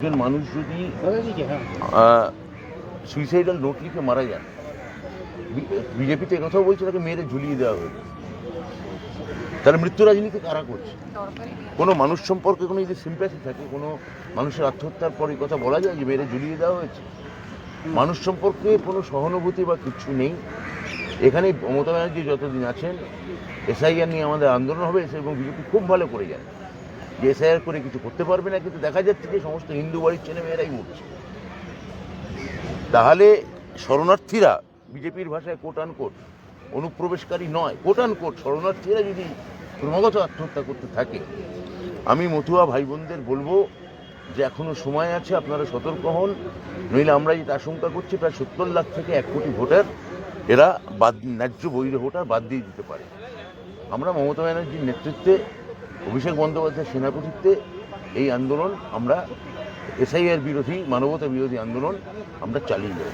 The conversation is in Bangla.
একজন মানুষ যদি সুইসাইডাল নোট লিখে মারা যান, বিজেপিতে একথাও বলছে তাকে মেরে ঝুলিয়ে দেওয়া হয়েছে। তাহলে মৃত্যু রাজনীতি কারা করছে? কোনো মানুষ সম্পর্কে কোনো যদি সিম্প্যাথি থাকে, কোনো মানুষের আত্মহত্যার পর এই কথা বলা যায় যে মেরে ঝুলিয়ে দেওয়া হয়েছে? মানুষ সম্পর্কে কোনো সহানুভূতি বা কিছু নেই। এখানে মমতা ব্যানার্জি যতদিন আছেন, এসআইআর নিয়ে আমাদের আন্দোলন হবে এবং বিজেপি খুব ভালো করে জানে যে এসআইআর করে কিছু করতে পারবে না, কিন্তু দেখা যাচ্ছে যে সমস্ত হিন্দু বাড়ির ছেলেমেয়েরাই মরছে। তাহলে শরণার্থীরা, বিজেপির ভাষায় কোট আন কোট অনুপ্রবেশকারী নয়, কোট আন কোট শরণার্থীরা যদি ক্রমাগত আত্মহত্যা করতে থাকে, আমি মতুয়া ভাই বোনদের বলবো যে এখনো সময় আছে, আপনারা সতর্ক হন। নইলে আমরা যেটা আশঙ্কা করছি, প্রায় 70 লাখ থেকে 1 কোটি ভোটার এরা ন্যায্য বৈধ ভোটার বাদ দিয়ে দিতে পারে। আমরা মমতা ব্যানার্জির নেতৃত্বে, অভিষেক বন্দ্যোপাধ্যায়ের সেনাপতিত্বে এই আন্দোলন আমরা এসআইআর বিরোধী, মানবতা বিরোধী আন্দোলন আমরা চালিয়ে যাব।